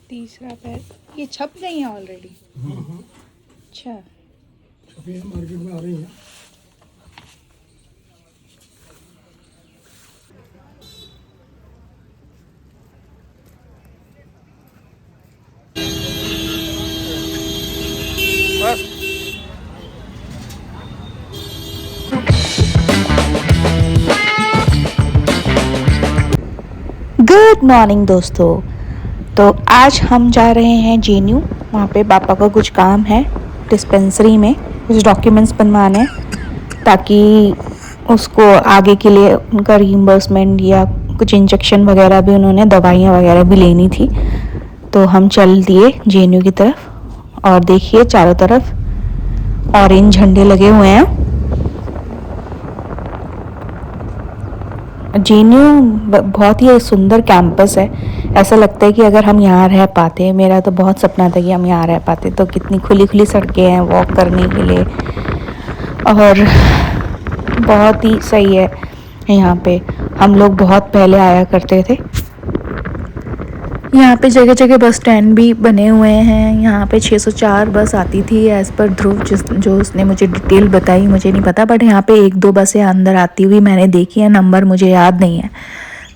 तीसरा पैर ये छप गई हैं ऑलरेडी। अच्छा, छपी मार्केट में आ रही है। गुड मॉर्निंग दोस्तों। तो आज हम जा रहे हैं जेएनयू। वहाँ पे पापा का कुछ काम है, डिस्पेंसरी में कुछ डॉक्यूमेंट्स बनवाने ताकि उसको आगे के लिए उनका रीइंबर्समेंट या कुछ इंजेक्शन वगैरह भी, उन्होंने दवाइयाँ वगैरह भी लेनी थी। तो हम चल दिए जेएनयू की तरफ और देखिए चारों तरफ ऑरेंज झंडे लगे हुए हैं। जेएनयू बहुत ही सुंदर कैंपस है। ऐसा लगता है कि अगर हम यहाँ रह पाते, मेरा तो बहुत सपना था कि हम यहाँ रह पाते। तो कितनी खुली खुली सड़कें हैं वॉक करने के लिए और बहुत ही सही है। यहाँ पे हम लोग बहुत पहले आया करते थे। यहाँ पे जगह जगह बस स्टैंड भी बने हुए हैं। यहाँ पे 604 बस आती थी एज़ पर ध्रुव, जो उसने मुझे डिटेल बताई, मुझे नहीं पता, बट यहाँ पे 1-2 बसें अंदर आती हुई मैंने देखी है, नंबर मुझे याद नहीं है।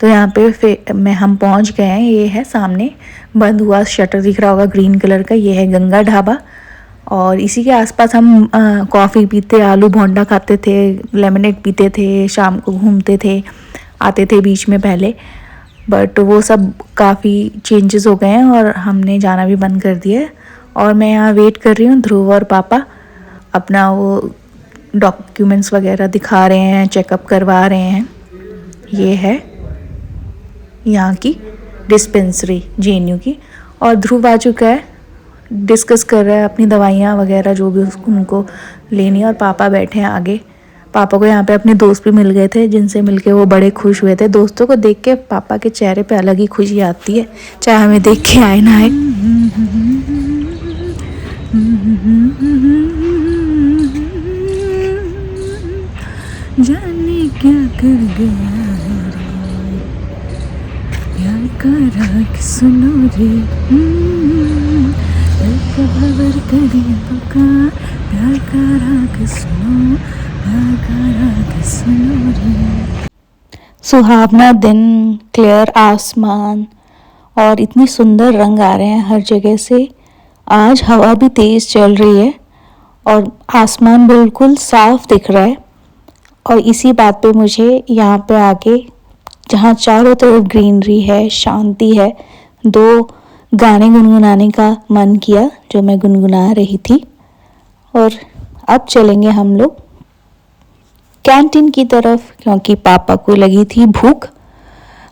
तो यहाँ पे फिर हम पहुँच गए हैं। ये है सामने बंद हुआ शटर दिख रहा होगा ग्रीन कलर का, ये है गंगा ढाबा। और इसी के आसपास हम कॉफ़ी पीते, आलू भोंडा खाते थे, लेमनेड पीते थे, शाम को घूमते थे, आते थे बीच में पहले। बट वो सब काफ़ी चेंजेस हो गए हैं और हमने जाना भी बंद कर दिया है। और मैं यहाँ वेट कर रही हूँ। ध्रुव और पापा अपना वो डॉक्यूमेंट्स वगैरह दिखा रहे हैं, चेकअप करवा रहे हैं। ये है यहाँ की डिस्पेंसरी जेएनयू की। और ध्रुव आ चुका है, डिस्कस कर रहा है अपनी दवाइयाँ वगैरह जो भी उनको लेनी है। और पापा बैठे हैं आगे। पापा को यहाँ पे अपने दोस्त भी मिल गए थे, जिनसे मिलके वो बड़े खुश हुए थे। दोस्तों को देख के पापा के चेहरे पे अलग ही खुशी आती है, चाहे हमें देख के आए ना आए। जाने क्या कर गया प्यार का राग सुनो रे, खबर करिए का प्यार का राग सुनो, सुहावना दिन, क्लियर आसमान और इतनी सुंदर रंग आ रहे हैं हर जगह से। आज हवा भी तेज़ चल रही है और आसमान बिल्कुल साफ दिख रहा है। और इसी बात पे मुझे यहाँ पे आके, जहाँ चारों तरफ ग्रीनरी है, शांति है, 2 गाने गुनगुनाने का मन किया जो मैं गुनगुना रही थी। और अब चलेंगे हम लोग कैंटीन की तरफ, क्योंकि पापा को लगी थी भूख।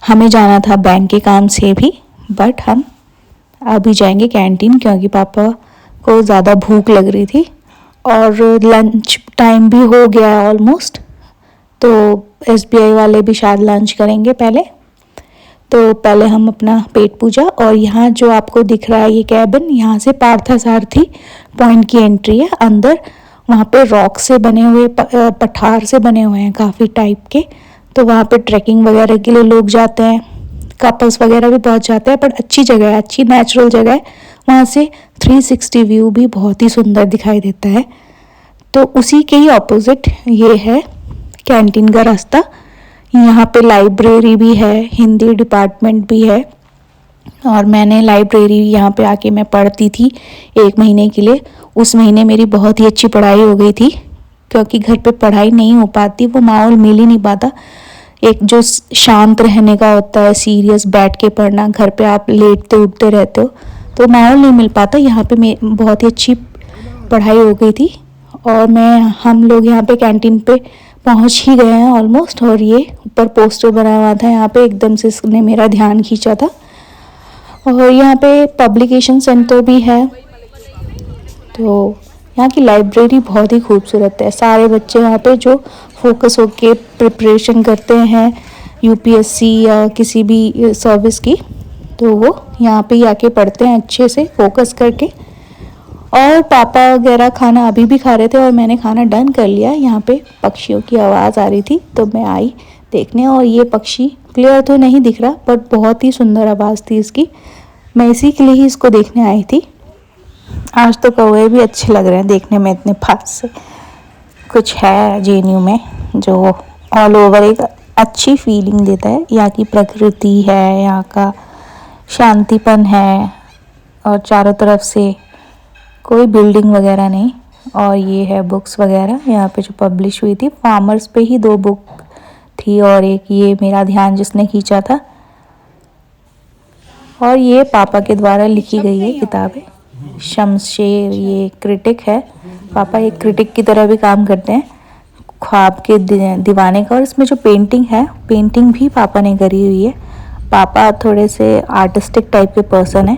हमें जाना था बैंक के काम से भी, बट हम अभी जाएंगे कैंटीन क्योंकि पापा को ज़्यादा भूख लग रही थी। और लंच टाइम भी हो गया ऑलमोस्ट, तो एसबीआई वाले भी शायद लंच करेंगे पहले। तो पहले हम अपना पेट पूजा। और यहाँ जो आपको दिख रहा है ये कैबिन, यहाँ से पार्थसारथी पॉइंट की एंट्री है। अंदर वहाँ पे रॉक से बने हुए, पठार से बने हुए हैं काफ़ी टाइप के। तो वहाँ पे ट्रैकिंग वगैरह के लिए लोग जाते हैं, कपल्स वगैरह भी पहुँच जाते हैं। बट अच्छी जगह है, अच्छी नेचुरल जगह है। वहाँ से 360 व्यू भी बहुत ही सुंदर दिखाई देता है। तो उसी के ही ऑपोजिट ये है कैंटीन का रास्ता। यहाँ पे लाइब्रेरी भी है, हिंदी डिपार्टमेंट भी है। और मैंने लाइब्रेरी यहाँ पे आके मैं पढ़ती थी 1 महीने के लिए। उस महीने मेरी बहुत ही अच्छी पढ़ाई हो गई थी, क्योंकि घर पे पढ़ाई नहीं हो पाती, वो माहौल मिल ही नहीं पाता। एक जो शांत रहने का होता है, सीरियस बैठ के पढ़ना, घर पे आप लेटते उठते रहते हो तो माहौल नहीं मिल पाता। यहाँ पे बहुत ही अच्छी पढ़ाई हो गई थी। और हम लोग यहाँ पे कैंटीन पे पहुँच ही गए हैं ऑलमोस्ट। और ये ऊपर पोस्टर बना हुआ था यहाँ पे, एकदम से इसने मेरा ध्यान खींचा था। और यहाँ पे पब्लिकेशन सेंटर भी है। तो यहाँ की लाइब्रेरी बहुत ही खूबसूरत है। सारे बच्चे यहाँ पे जो फोकस होके प्रिपरेशन करते हैं यूपीएससी या किसी भी सर्विस की, तो वो यहाँ पे ही आके पढ़ते हैं अच्छे से फोकस करके। और पापा वगैरह खाना अभी भी खा रहे थे और मैंने खाना डन कर लिया। यहाँ पे पक्षियों की आवाज़ आ रही थी तो मैं आई देखने। और ये पक्षी क्लियर तो नहीं दिख रहा बट बहुत ही सुंदर आवाज़ थी इसकी। मैं इसी के लिए ही इसको देखने आई थी। आज तो कौवे भी अच्छे लग रहे हैं देखने में, इतने पास से। कुछ है JNU में जो ऑल ओवर एक अच्छी फीलिंग देता है। यहाँ की प्रकृति है, यहाँ का शांतिपन है, और चारों तरफ से कोई बिल्डिंग वगैरह नहीं। और ये है बुक्स वगैरह यहाँ पे जो पब्लिश हुई थी। फार्मर्स पे ही 2 बुक थी और एक ये मेरा ध्यान जिसने खींचा था। और ये पापा के द्वारा लिखी गई है किताबें। शमशेर ये क्रिटिक है। पापा एक क्रिटिक की तरह भी काम करते हैं, ख्वाब के दीवाने का। और इसमें जो पेंटिंग है, पेंटिंग भी पापा ने करी हुई है। पापा थोड़े से आर्टिस्टिक टाइप के पर्सन हैं,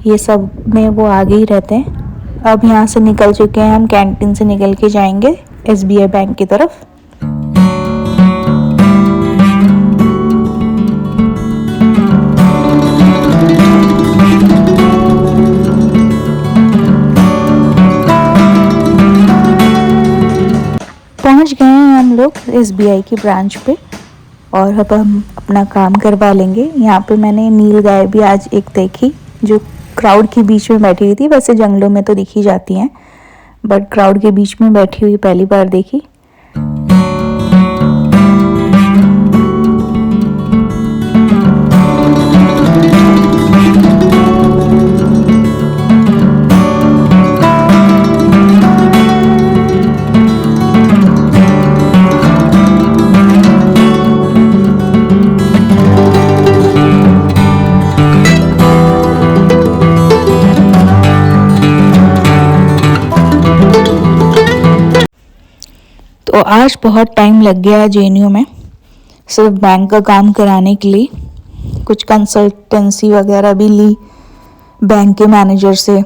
ये सब में वो आगे ही रहते हैं। अब यहाँ से निकल चुके हैं हम, कैंटीन से निकल के जाएंगे SBI बैंक की तरफ। पहुँच गए हैं हम लोग SBI की ब्रांच पे और अब हम अपना काम करवा लेंगे। यहाँ पे मैंने नील गाय भी आज एक देखी जो क्राउड के बीच में बैठी हुई थी। वैसे जंगलों में तो दिखी जाती हैं, बट क्राउड के बीच में बैठी हुई पहली बार देखी। तो आज बहुत टाइम लग गया JNU में सिर्फ बैंक का काम कराने के लिए। कुछ कंसल्टेंसी वगैरह भी ली बैंक के मैनेजर से,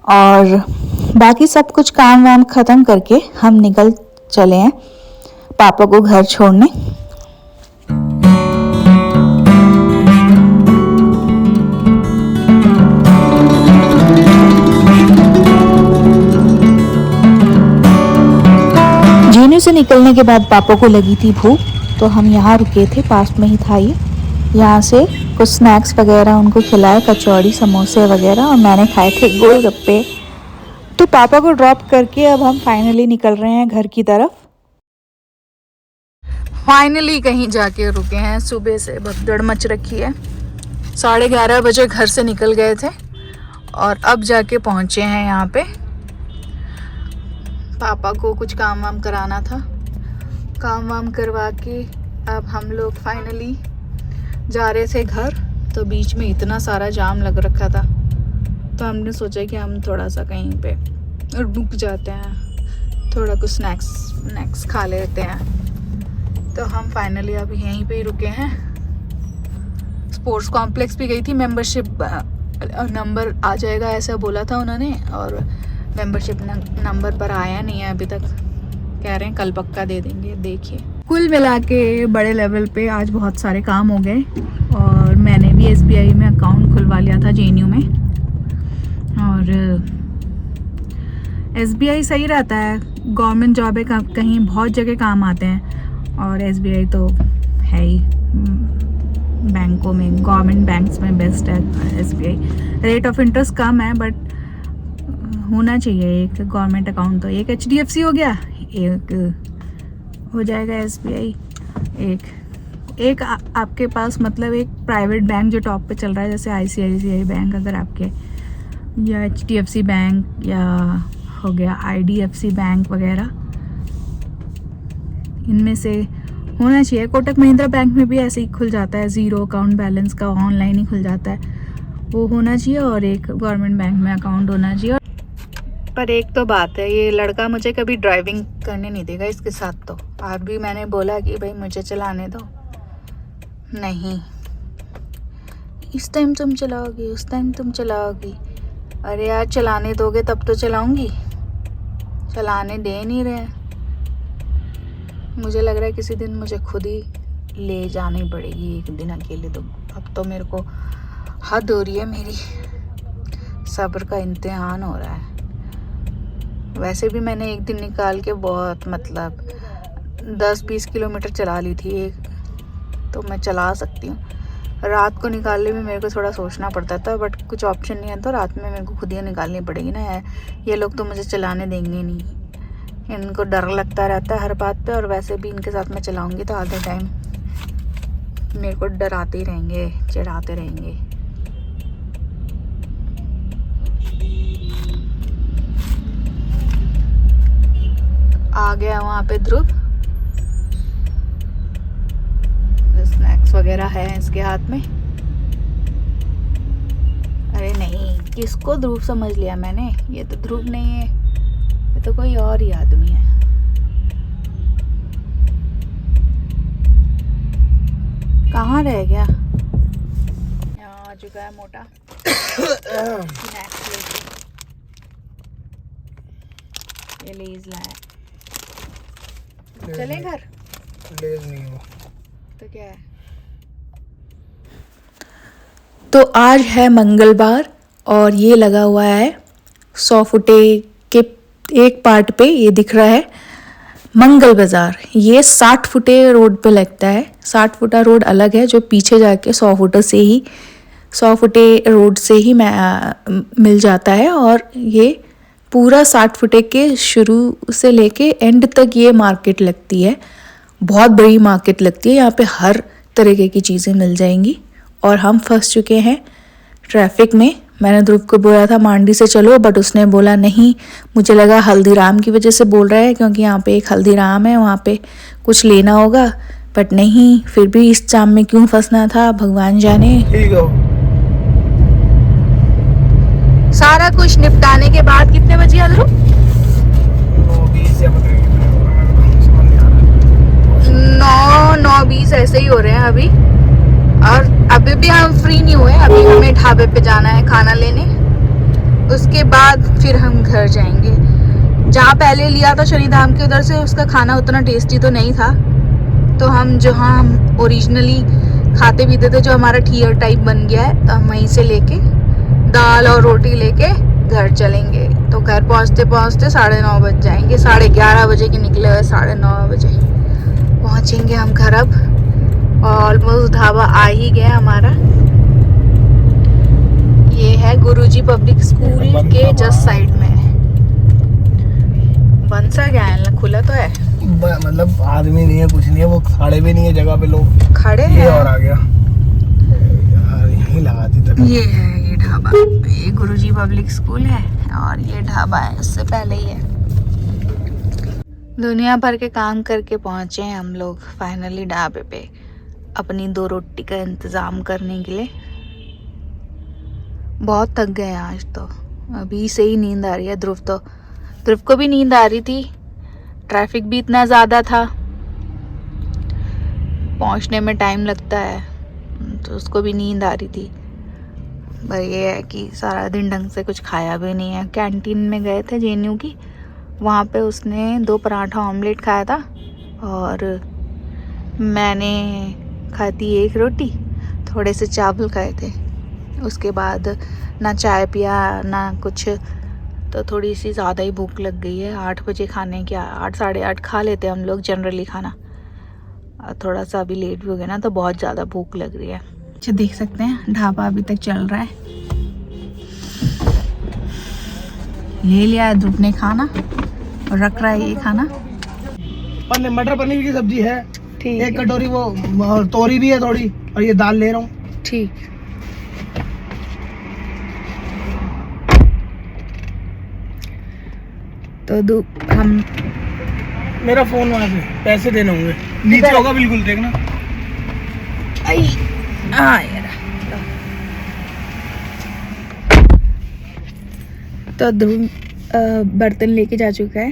और बाकी सब कुछ काम वाम ख़त्म करके हम निकल चले हैं पापा को घर छोड़ने। JNU से निकलने के बाद पापा को लगी थी भूख, तो हम यहाँ रुके थे, पास में ही था ये। यहाँ से कुछ स्नैक्स वगैरह उनको खिलाए, कचौड़ी समोसे वगैरह, और मैंने खाए थे गोलगप्पे। तो पापा को ड्रॉप करके अब हम फाइनली निकल रहे हैं घर की तरफ। फाइनली कहीं जाके रुके हैं। सुबह से भगदड़ मच रखी है। 11:30 बजे घर से निकल गए थे और अब जाके पहुँचे हैं यहाँ पे। पापा को कुछ काम वाम कराना था, काम वाम करवा के अब हम लोग फाइनली जा रहे थे घर। तो बीच में इतना सारा जाम लग रखा था, तो हमने सोचा कि हम थोड़ा सा कहीं पे रुक जाते हैं, थोड़ा कुछ स्नैक्स खा लेते हैं। तो हम फाइनली अब यहीं पे ही रुके हैं। स्पोर्ट्स कॉम्प्लेक्स भी गई थी, मेंबरशिप नंबर आ जाएगा ऐसा बोला था उन्होंने, और मेंबरशिप नंबर पर आया नहीं है अभी तक। कह रहे हैं कल पक्का दे देंगे, देखिए। कुल मिला के बड़े लेवल पे आज बहुत सारे काम हो गए, और मैंने भी SBI में अकाउंट खुलवा लिया था JNU में। और SBI सही रहता है, गवर्नमेंट जॉब है, कहीं बहुत जगह काम आते हैं। और SBI तो है ही बैंकों में, गवर्नमेंट बैंक्स में बेस्ट है SBI। रेट ऑफ इंटरेस्ट कम है, बट होना चाहिए एक गवर्नमेंट अकाउंट। तो एक HDFC हो गया, एक हो जाएगा SBI, एक आपके पास मतलब एक प्राइवेट बैंक जो टॉप पे चल रहा है, जैसे ICICI बैंक अगर आपके, या HDFC बैंक, या हो गया IDFC बैंक वगैरह, इनमें से होना चाहिए। कोटक महिंद्रा बैंक में भी ऐसे ही खुल जाता है, ज़ीरो अकाउंट बैलेंस का ऑनलाइन ही खुल जाता है, वो होना चाहिए। और एक गवर्नमेंट बैंक में अकाउंट होना चाहिए। पर एक तो बात है, ये लड़का मुझे कभी ड्राइविंग करने नहीं देगा इसके साथ। तो आज भी मैंने बोला कि भाई मुझे चलाने दो, नहीं, इस टाइम तुम चलाओगी, उस टाइम तुम चलाओगी। अरे यार चलाने दोगे तब तो चलाऊंगी, चलाने दे नहीं रहे। मुझे लग रहा है किसी दिन मुझे खुद ही ले जानी पड़ेगी एक दिन अकेले। तो अब तो मेरे को हद हो रही है, मेरी सब्र का इम्तिहान हो रहा है। वैसे भी मैंने एक दिन निकाल के बहुत मतलब 10-20 किलोमीटर चला ली थी एक, तो मैं चला सकती हूँ। रात को निकालने में मेरे को थोड़ा सोचना पड़ता था, बट कुछ ऑप्शन नहीं है, तो रात में मेरे को खुद ही निकालनी पड़ेगी ना। ये लोग तो मुझे चलाने देंगे नहीं, इनको डर लगता रहता है हर बात पे, और वैसे भी इनके साथ मैं चलाऊंगी तो आधे टाइम मेरे को डराते ही रहेंगे, चिढ़ाते रहेंगे। आ गया वहाँ पे ध्रुव, स्नैक्स वगैरह है इसके हाथ में। अरे नहीं, किसको ध्रुव समझ लिया मैंने, ये तो ध्रुव नहीं है, ये तो कोई और ही आदमी है। कहाँ रह गया? यहाँ आ चुका है मोटा स्नैक्स लेके, ये लेज लाया। चले घर? लेज नहीं हो तो क्या है? तो आज है मंगलवार और ये लगा हुआ है 100 फुटे के एक पार्ट पे, ये दिख रहा है मंगल बाज़ार। ये 60 फुटे रोड पे लगता है। 60 फुटा रोड अलग है जो पीछे जाके 100 फुटे रोड से ही मिल जाता है, और ये पूरा 60 फुटे के शुरू से लेके एंड तक ये मार्केट लगती है। बहुत बड़ी मार्केट लगती है, यहाँ पे हर तरीके की चीज़ें मिल जाएंगी। और हम फंस चुके हैं ट्रैफिक में। मैंने ध्रुव को बोला था मांडी से चलो, बट उसने बोला नहीं। मुझे लगा हल्दीराम की वजह से बोल रहा है, क्योंकि यहाँ पे एक हल्दीराम है, वहाँ पे कुछ लेना होगा, बट नहीं। फिर भी इस जाम में क्यों फंसना था भगवान जाने। ठीक है। सारा कुछ निपटाने के बाद कितने बजे आ ध्रुव? 9:20 ऐसे ही हो रहे हैं अभी। और अभी भी हम फ्री नहीं हुए, अभी हमें ढाबे पे जाना है खाना लेने, उसके बाद फिर हम घर जाएंगे। जहाँ पहले लिया था शनिधाम के उधर से, उसका खाना उतना टेस्टी तो नहीं था, तो हम जहाँ हम ओरिजिनली खाते पीते थे, जो हमारा ठियर टाइप बन गया है, तो हम वहीं से लेके दाल और रोटी लेके घर चलेंगे। तो घर पहुँचते पहुँचते 9:30 बज जाएंगे। 11:30 बजे के निकले हुए, 9:30 बजे पहुँचेंगे हम घर। अब ऑलमोस्ट ढाबा आ ही गया हमारा। ये है गुरुजी पब्लिक स्कूल के जस्ट साइड में। बंद सा गया है, खुला तो है, मतलब आदमी नहीं है, कुछ नहीं है, वो खड़े भी नहीं है जगह पे, लोग खड़े हैं। हैं। और आ गया यार, यहीं लगा दी तक। ये है ये ढाबा, ये गुरुजी पब्लिक स्कूल है और ये ढाबा है, उससे पहले ही है। दुनिया भर के काम करके पहुंचे हैं हम लोग फाइनली ढाबे पे, अपनी 2 रोटी का इंतज़ाम करने के लिए। बहुत थक गए आज तो, अभी से ही नींद आ रही है। ध्रुव को भी नींद आ रही थी, ट्रैफिक भी इतना ज़्यादा था, पहुंचने में टाइम लगता है, तो उसको भी नींद आ रही थी। पर ये है कि सारा दिन ढंग से कुछ खाया भी नहीं है। कैंटीन में गए थे JNU की, वहाँ पे उसने 2 पराठा ऑमलेट खाया था और मैंने खाती 1 रोटी, थोड़े से चावल खाए थे। उसके बाद ना चाय पिया ना कुछ, तो थोड़ी सी ज़्यादा ही भूख लग गई है। 8 बजे खाने की, 8 साढ़े 8 खा लेते हम लोग जनरली खाना, थोड़ा सा अभी लेट भी हो गया ना, तो बहुत ज़्यादा भूख लग रही है। अच्छा देख सकते हैं ढाबा अभी तक चल रहा है। ले लिया है ध्रुव ने खाना और रख रहा है ये खाना। मटर पनीर की सब्जी है, ठीक, 1 कटोरी वो तोरी भी है थोड़ी, और ये दाल ले रहा हूँ। ठीक। तो हम, मेरा फोन वहाँ से पैसे देने होंगे, नीचे होगा बिल्कुल, देखना। हाँ यार, तो ध्रुव बर्तन लेके जा चुका है,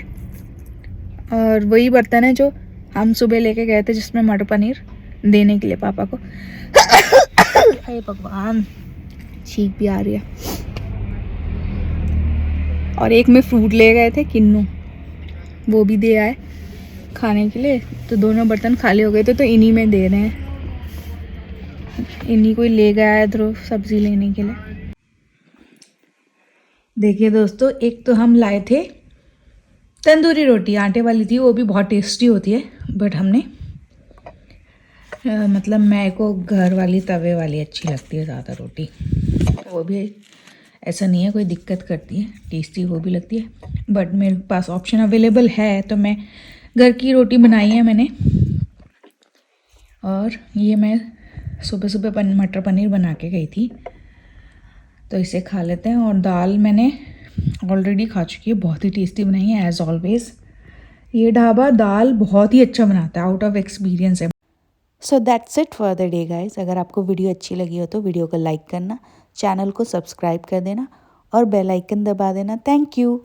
और वही बर्तन है जो हम सुबह लेके गए थे, जिसमें मटर पनीर देने के लिए पापा को। हे भगवान, छींक भी आ रही है। और एक में फ्रूट ले गए थे किन्नू, वो भी दे आए खाने के लिए, तो दोनों बर्तन खाली हो गए थे, तो इन्हीं में दे रहे हैं। इन्हीं को ले गया है ध्रुव सब्जी लेने के लिए। देखिए दोस्तों, एक तो हम लाए थे तंदूरी रोटी, आटे वाली थी, वो भी बहुत टेस्टी होती है, बट हमने मतलब मेरे को घर वाली तवे वाली अच्छी लगती है ज़्यादा रोटी। वो भी ऐसा नहीं है कोई दिक्कत करती है, टेस्टी वो भी लगती है, बट मेरे पास ऑप्शन अवेलेबल है तो मैं घर की रोटी बनाई है मैंने। और ये मैं सुबह सुबह मटर पनीर बना के गई थी, तो इसे खा लेते हैं। और दाल मैंने ऑलरेडी खा चुकी है, बहुत ही टेस्टी बनाई है एज़ ऑलवेज़। ये ढाबा दाल बहुत ही अच्छा बनाता है, आउट ऑफ एक्सपीरियंस है। So that's it for the day guys. अगर आपको वीडियो अच्छी लगी हो तो वीडियो को लाइक करना, चैनल को सब्सक्राइब कर देना और बेल आइकन दबा देना। Thank you.